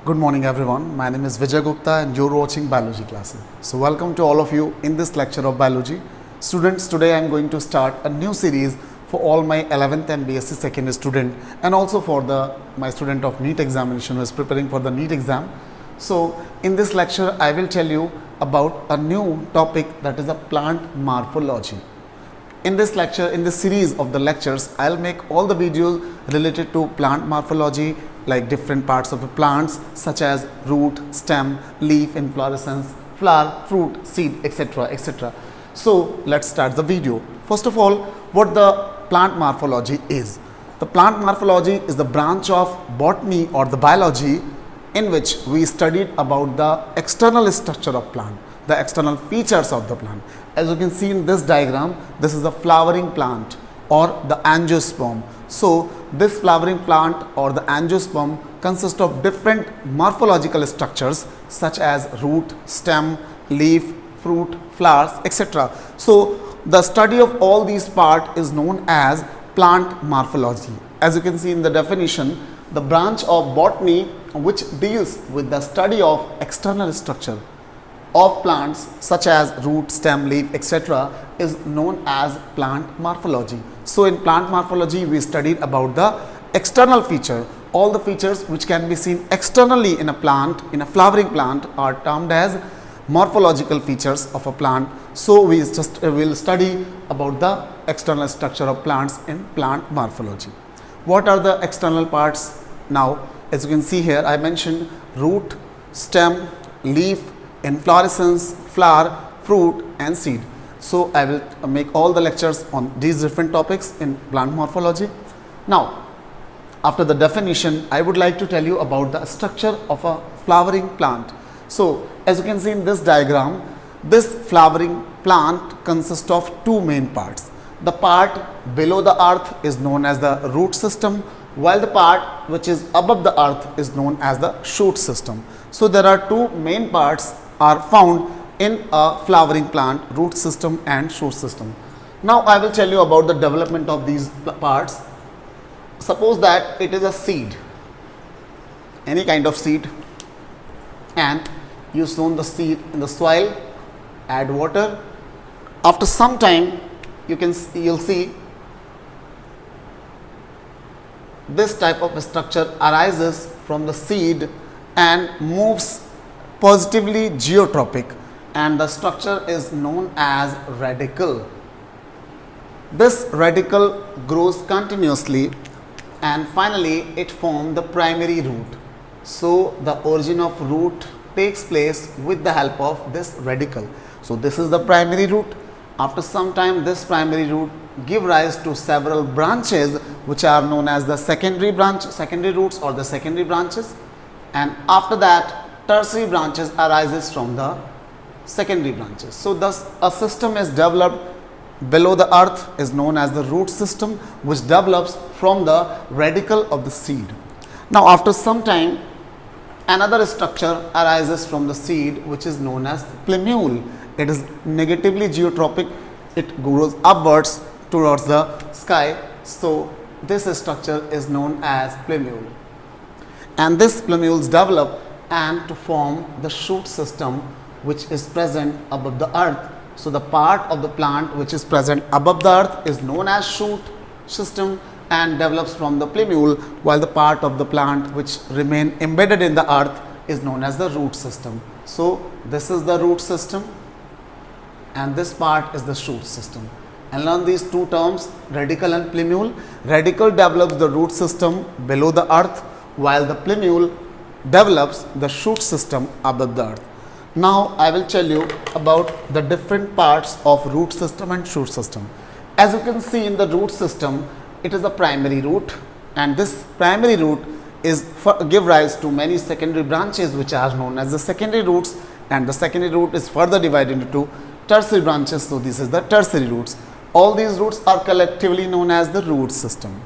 Good morning everyone. My name is Vijay Gupta and you're watching biology classes. So welcome to all of you in this lecture of biology. Students, today I am going to start a new series for all my 11th and B.Sc second student and also for my student of NEET examination who is preparing for the NEET exam. So in this lecture I will tell you about a new topic, that is a plant morphology. In this lecture, in this series of the lectures, I'll make all the videos related to plant morphology, like different parts of the plants such as root, stem, leaf, inflorescence, flower, fruit, seed, etc. etc. So let's start the video. First of all, what the plant morphology is. The plant morphology is the branch of botany or the biology in which we studied about the external structure of plant, the external features of the plant. As you can see in this diagram, this is a flowering plant or the angiosperm. So this flowering plant or the angiosperm consists of different morphological structures such as root, stem, leaf, fruit, flowers, etc. So the study of all these parts is known as plant morphology. As you can see in the definition, the branch of botany which deals with the study of external structure of plants such as root, stem, leaf, etc. is known as plant morphology. So in plant morphology we studied about the external feature. All the features which can be seen externally in a plant, in a flowering plant, are termed as morphological features of a plant. So we will study about the external structure of plants in plant morphology. What are the external parts? Now as you can see here, I mentioned root, stem, leaf, inflorescence, flower, fruit and seed. So I will make all the lectures on these different topics in plant morphology. Now after the definition, I would like to tell you about the structure of a flowering plant. So as you can see in this diagram, this flowering plant consists of two main parts. The part below the earth is known as the root system, while the part which is above the earth is known as the shoot system. So there are two main parts are found in a flowering plant, root system and shoot system. Now I will tell you about the development of these parts. Suppose that it is a seed, any kind of seed, and you sown the seed in the soil, add water. After some time you'll see this type of structure arises from the seed and moves positively geotropic, and the structure is known as radicle. This radicle grows continuously and finally it forms the primary root. So the origin of root takes place with the help of this radicle. So this is the primary root. After some time this primary root give rise to several branches which are known as the secondary roots or the secondary branches, and after that tertiary branches arises from the secondary branches. So thus a system is developed below the earth is known as the root system, which develops from the radicle of the seed. Now after some time another structure arises from the seed which is known as plenule. It is negatively geotropic, it grows upwards towards the sky. So this structure is known as plenule, and this plenules develop and to form the shoot system which is present above the earth. So the part of the plant which is present above the earth is known as shoot system and develops from the plenule, while the part of the plant which remain embedded in the earth is known as the root system. So this is the root system and this part is the shoot system. And learn these two terms, radicle and plenule. Radicle develops the root system below the earth, while the plenule develops the shoot system above the earth. Now I will tell you about the different parts of root system and shoot system. As you can see in the root system, it is a primary root, and this primary root give rise to many secondary branches which are known as the secondary roots, and the secondary root is further divided into tertiary branches. So this is the tertiary roots. All these roots are collectively known as the root system.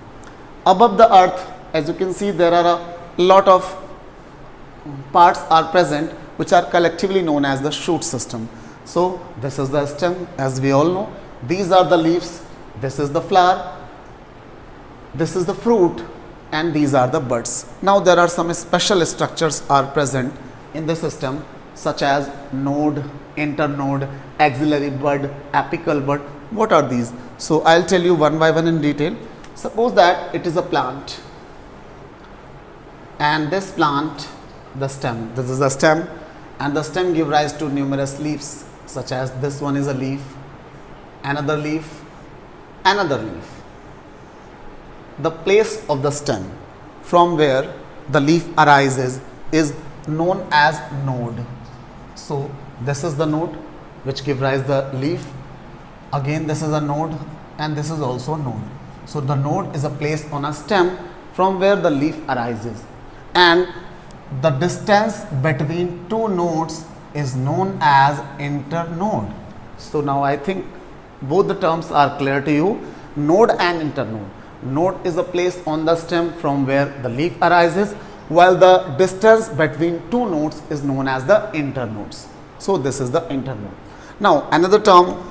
Above the earth, as you can see, there are a lot of parts are present which are collectively known as the shoot system. So this is the stem, as we all know. These are the leaves, this is the flower, this is the fruit, and these are the buds. Now there are some special structures are present in the system such as node, internode, axillary bud, apical bud. What are these? So I'll tell you one by one in detail. Suppose that it is a plant, and this plant, the stem, this is the stem, and the stem give rise to numerous leaves, such as this one is a leaf, another leaf, another leaf. The place of the stem from where the leaf arises is known as node. So this is the node which give rise the leaf. Again this is a node, and this is also a node. So the node is a place on a stem from where the leaf arises, and the distance between two nodes is known as internode. So now I think both the terms are clear to you, node and internode. Node is a place on the stem from where the leaf arises, while the distance between two nodes is known as the internodes. So this is the internode. Now another term,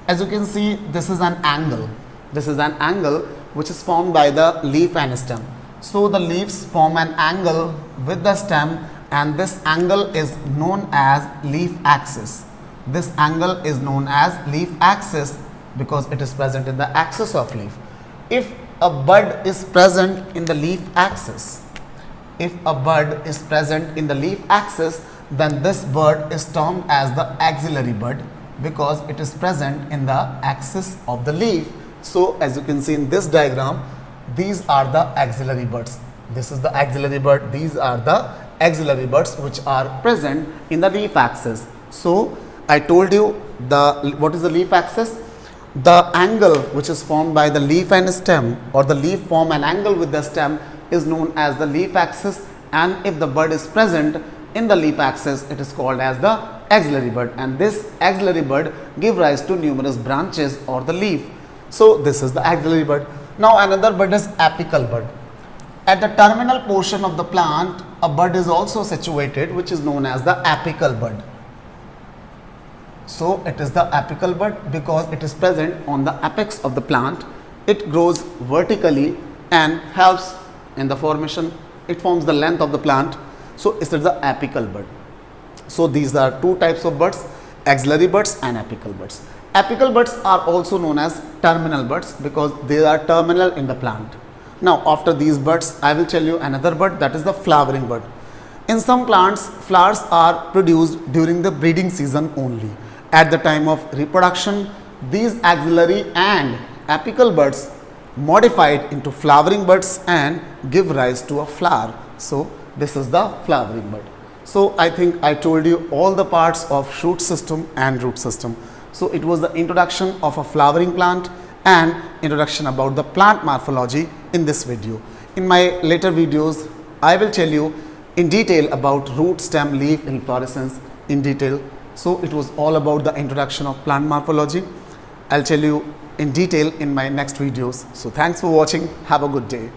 as you can see, this is an angle. This is an angle which is formed by the leaf and stem. So the leaves form an angle with the stem, and this angle is known as leaf axis. This angle is known as leaf axis because it is present in the axis of leaf. If a bud is present in the leaf axis, then this bud is termed as the axillary bud because it is present in the axis of the leaf. So as you can see in this diagram, these are the axillary buds. This is the axillary bud. These are the axillary buds which are present in the leaf axis. So I told you what is the leaf axis? The angle which is formed by the leaf and stem, or the leaf form an angle with the stem, is known as the leaf axis, and if the bud is present in the leaf axis, it is called as the axillary bud, and this axillary bud give rise to numerous branches or the leaf. So this is the axillary bud. Now another bud is apical bud. At the terminal portion of the plant, a bud is also situated which is known as the apical bud. So it is the apical bud because it is present on the apex of the plant. It grows vertically and helps in the formation. It forms the length of the plant. So it is the apical bud. So these are two types of buds, axillary buds and apical buds. Apical buds are also known as terminal buds because they are terminal in the plant. Now after these buds, I will tell you another bud, that is the flowering bud. In some plants, flowers are produced during the breeding season only. At the time of reproduction, these axillary and apical buds modified into flowering buds and give rise to a flower. So this is the flowering bud. So I think I told you all the parts of shoot system and root system. So it was the introduction of a flowering plant and introduction about the plant morphology in this video. In my later videos, I will tell you in detail about root, stem, leaf, inflorescence in detail. So it was all about the introduction of plant morphology. I'll tell you in detail in my next videos. So thanks for watching. Have a good day.